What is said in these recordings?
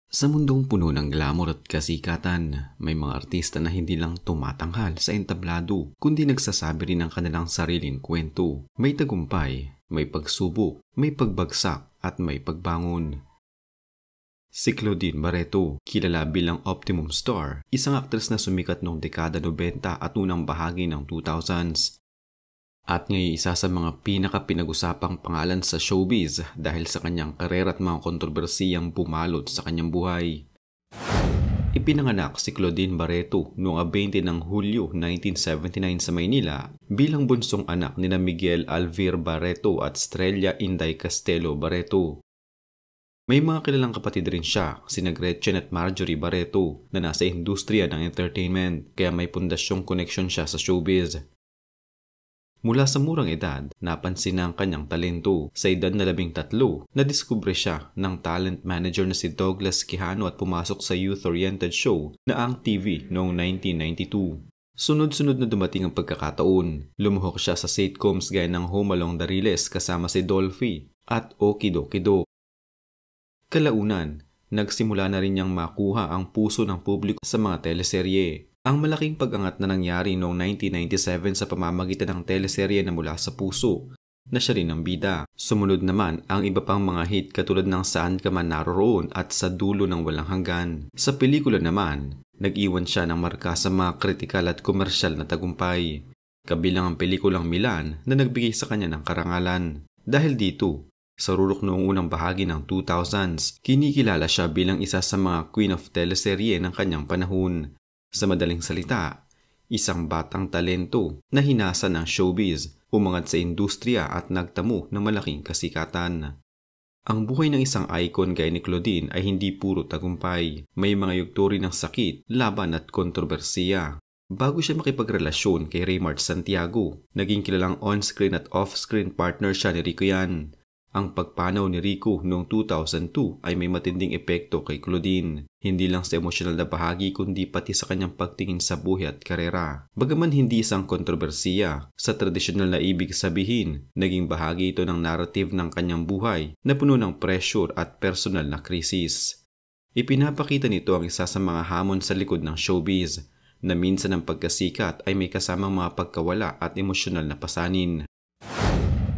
Sa mundong puno ng glamour at kasikatan, may mga artista na hindi lang tumatanghal sa entablado, kundi nagsasabi rin ng kanilang sariling kwento. May tagumpay, may pagsubok, may pagbagsak at may pagbangon. Si Claudine Barreto, kilala bilang Optimum Star, isang aktres na sumikat noong dekada 90 at unang bahagi ng 2000s. At ngayon isa sa mga pinaka-pinag-usapang pangalan sa showbiz dahil sa kanyang karera at mga kontrobersiyang bumalot sa kanyang buhay. Ipinanganak si Claudine Barreto noong 20 ng Hulyo 1979 sa Maynila bilang bunsong anak nina Miguel Alvir Barreto at Estrella Inday Castelo Barreto. May mga kilalang kapatid rin siya, sina Gretchen at Marjorie Barreto na nasa industriya ng entertainment kaya may pundasyong koneksyon siya sa showbiz. Mula sa murang edad, napansin na ang kanyang talento. Sa edad na 13, nadiskubre siya ng talent manager na si Douglas Quijano at pumasok sa youth-oriented show na Ang TV noong 1992. Sunod-sunod na dumating ang pagkakataon. Lumuhok siya sa sitcoms gaya ng Home Along the Riles kasama si Dolphy at Okidokido. Kalaunan, nagsimula na rin niyang makuha ang puso ng publiko sa mga teleserye. Ang malaking pag-angat na nangyari noong 1997 sa pamamagitan ng teleserye na Mula sa Puso, na siya rin ang bida. Sumunod naman ang iba pang mga hit katulad ng Saan Ka Man Naroroon at Sa Dulo ng Walang Hanggan. Sa pelikula naman, nag-iwan siya ng marka sa mga kritikal at komersyal na tagumpay, kabilang ang pelikulang Milan na nagbigay sa kanya ng karangalan. Dahil dito, sa rurok noong unang bahagi ng 2000s, kinikilala siya bilang isa sa mga queen of teleserye ng kanyang panahon. Sa madaling salita, isang batang talento na hinasa ng showbiz, umangat sa industriya at nagtamo ng malaking kasikatan. Ang buhay ng isang icon gaya ni Claudine ay hindi puro tagumpay. May mga yugto rin ng sakit, laban at kontrobersiya. Bago siya makipagrelasyon kay Raymart Santiago, naging kilalang on-screen at off-screen partner siya ni Rico Yan. Ang pagpanaw ni Rico noong 2002 ay may matinding epekto kay Claudine, hindi lang sa emosyonal na bahagi kundi pati sa kanyang pagtingin sa buhay at karera. Bagaman hindi isang kontrobersiya, sa tradisyonal na ibig sabihin, naging bahagi ito ng narrative ng kanyang buhay na puno ng pressure at personal na krisis. Ipinapakita nito ang isa sa mga hamon sa likod ng showbiz, na minsan ang pagkasikat ay may kasamang mga pagkawala at emosyonal na pasanin.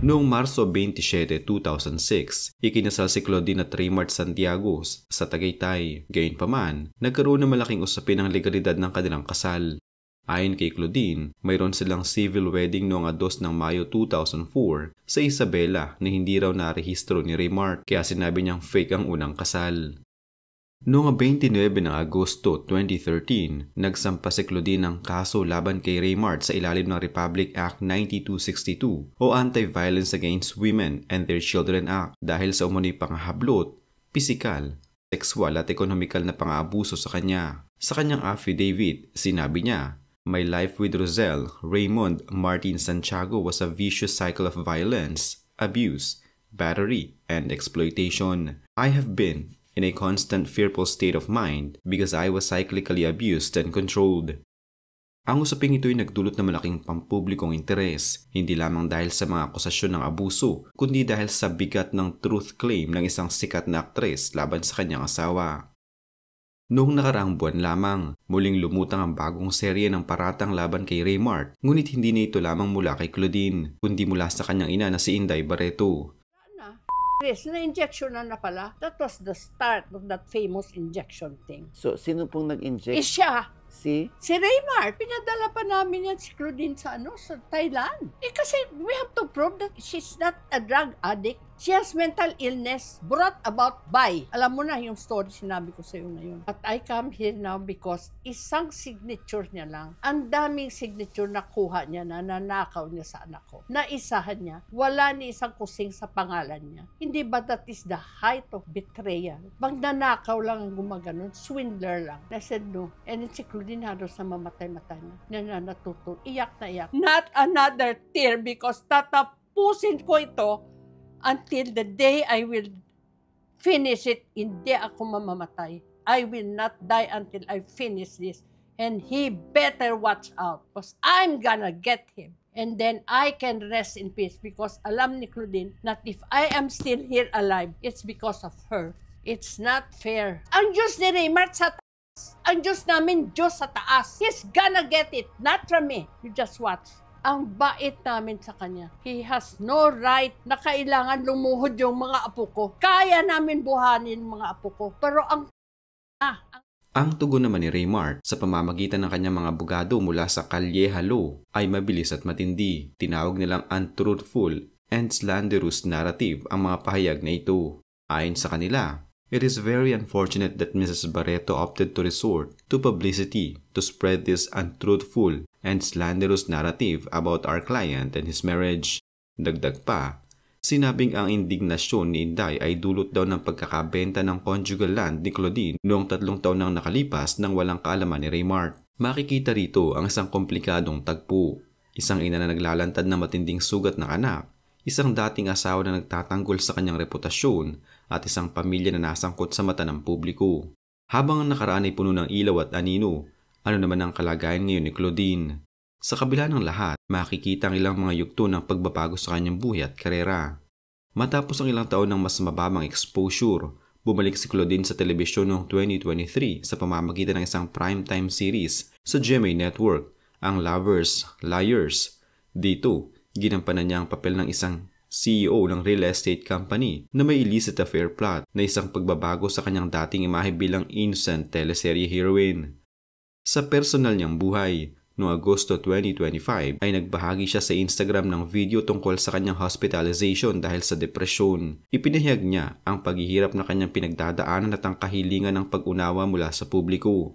Noong Marso 27, 2006, ikinasal si Claudine at Raymart Santiago sa Tagaytay. Gayunpaman, nagkaroon ng malaking usapin ang legalidad ng kanilang kasal. Ayon kay Claudine, mayroon silang civil wedding noong 2 ng Mayo 2004 sa Isabela na hindi raw narehistro ni Raymart kaya sinabi niyang fake ang unang kasal. Noong 29 ng Agosto 2013, nagsampa si Claudine ng kaso laban kay Raymart sa ilalim ng Republic Act 9262 o Anti-Violence Against Women and Their Children Act dahil sa umano'y pangahablot, pisikal, sexual at ekonomikal na pang-aabuso sa kanya. Sa kanyang affidavit, sinabi niya, "My life with Roselle Raymond Martin Santiago was a vicious cycle of violence, abuse, battery, and exploitation. I have been in a constant fearful state of mind because I was cyclically abused and controlled." Ang usaping ito ay nagdulot ng malaking pampublikong interes, hindi lamang dahil sa mga akusasyon ng abuso, kundi dahil sa bigat ng truth claim ng isang sikat na aktres laban sa kanyang asawa. Noong nakaraang buwan lamang, muling lumutang ang bagong serye ng paratang laban kay Raymart, ngunit hindi na ito lamang mula kay Claudine, kundi mula sa kanyang ina na si Inday Barreto. Yes, na-injection na pala. That was the start of that famous injection thing. So, sino pong nag-inject? Siya. Si Raymart. Pinadala pa namin yan si Claudine sa Thailand. Kasi we have to prove that she's not a drug addict. She has mental illness brought about by. Alam mo na yung story sinabi ko sa iyo ngayon. But I come here now because isang signature niya lang. Ang daming signature na kuha niya na nanakaw niya sa anak ko. Naisahan niya. Wala ni isang kusing sa pangalan niya. Hindi ba that is the height of betrayal? Bang nanakaw lang ang gumaganon. Swindler lang. I said no. And it's si Claudine halos na mamatay-matay na. Natuto. Iyak na iyak. Not another tear because tatapusin ko ito until the day I will finish it. Hindi ako mamamatay. I will not die until I finish this. And he better watch out because I'm gonna get him. And then I can rest in peace because alam ni Claudine that if I am still here alive, it's because of her. It's not fair. Ang Diyos ni Raymart sa taas. Ang Diyos namin, Diyos sa taas. He's gonna get it. Not from me. You just watch. Ang bait namin sa kanya. He has no right na kailangan lumuhod yung mga apo ko. Kaya namin buhanin mga apo ko. Pero ang tugon naman ni Raymart sa pamamagitan ng kanyang mga abogado mula sa Calleja Law ay mabilis at matindi. Tinawag nilang untruthful and slanderous narrative ang mga pahayag na ito. Ayon sa kanila, it is very unfortunate that Mrs. Barreto opted to resort to publicity to spread this untruthful and slanderous narrative about our client and his marriage. Dagdag pa, sinabing ang indignasyon ni Inday ay dulot daw ng pagkakabenta ng conjugal land ni Claudine noong 3 taon nang nakalipas nang walang kaalaman ni Raymart. Makikita rito ang isang komplikadong tagpo. Isang ina na naglalantad ng matinding sugat ng anak, isang dating asawa na nagtatanggol sa kanyang reputasyon at isang pamilya na nasangkot sa mata ng publiko. Habang ang nakaraan ay puno ng ilaw at anino, ano naman ang kalagayan ngayon ni Claudine? Sa kabila ng lahat, makikita ang ilang mga yugto ng pagbabago sa kanyang buhay at karera. Matapos ang ilang taon ng mas mababang exposure, bumalik si Claudine sa telebisyon noong 2023 sa pamamagitan ng isang primetime series sa GMA Network, ang Lovers, Liars. Dito, ginampanan niya ang papel ng isang CEO ng real estate company na may illicit affair plot na isang pagbabago sa kanyang dating imahe bilang innocent teleserye heroine. Sa personal niyang buhay, noong Agosto 2025 ay nagbahagi siya sa Instagram ng video tungkol sa kanyang hospitalization dahil sa depresyon. Ipinahayag niya ang paghihirap na kanyang pinagdadaanan at ang kahilingan ng pag-unawa mula sa publiko.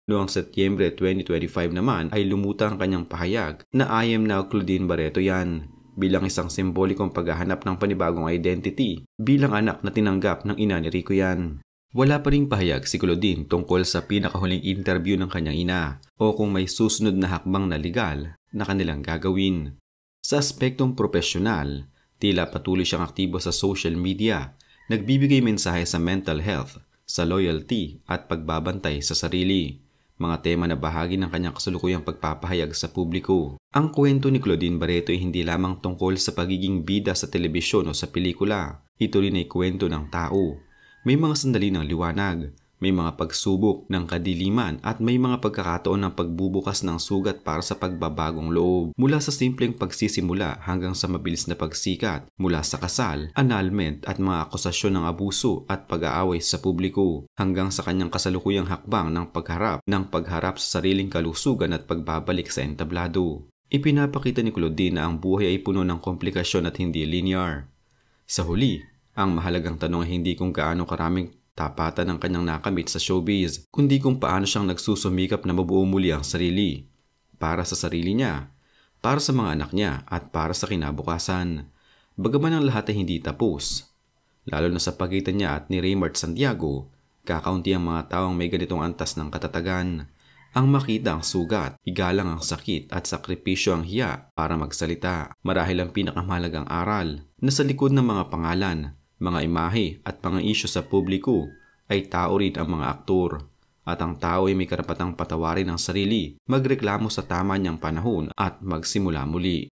Noong Setyembre 2025 naman ay lumutang ang kanyang pahayag na I am now Claudine Barreto yan bilang isang simbolikong paghahanap ng panibagong identity bilang anak na tinanggap ng ina ni Rico yan. Wala pa ring pahayag si Claudine tungkol sa pinakahuling interview ng kanyang ina o kung may susunod na hakbang na legal na kanilang gagawin. Sa aspektong profesional, tila patuloy siyang aktibo sa social media, nagbibigay mensahe sa mental health, sa loyalty at pagbabantay sa sarili. Mga tema na bahagi ng kanyang kasalukuyang pagpapahayag sa publiko. Ang kwento ni Claudine Barreto ay hindi lamang tungkol sa pagiging bida sa telebisyon o sa pelikula. Ito rin ay kwento ng tao. May mga sandali ng liwanag, may mga pagsubok ng kadiliman at may mga pagkakataon ng pagbubukas ng sugat para sa pagbabagong loob. Mula sa simpleng pagsisimula hanggang sa mabilis na pagsikat, mula sa kasal, annulment at mga akusasyon ng abuso at pag-aaway sa publiko, hanggang sa kanyang kasalukuyang hakbang ng pagharap sa sariling kalusugan at pagbabalik sa entablado. Ipinapakita ni Claudine na ang buhay ay puno ng komplikasyon at hindi linear. Sa huli, ang mahalagang tanong ay hindi kung gaano karaming tapatan ang kanyang nakamit sa showbiz, kundi kung paano siyang nagsusumikap na mabuo muli ang sarili. Para sa sarili niya, para sa mga anak niya, at para sa kinabukasan. Bagaman ang lahat ay hindi tapos. Lalo na sa pagitan niya at ni Raymart Santiago, kakaunti ang mga taong may ganitong antas ng katatagan. Ang makita ang sugat, igalang ang sakit at sakripisyo ang hiya para magsalita. Marahil ang pinakamahalagang aral na sa likod ng mga pangalan, mga imahe at mga isyu sa publiko ay tao rin ang mga aktor. At ang tao ay may karapatang patawarin ang sarili, magreklamo sa tama niyang panahon at magsimula muli.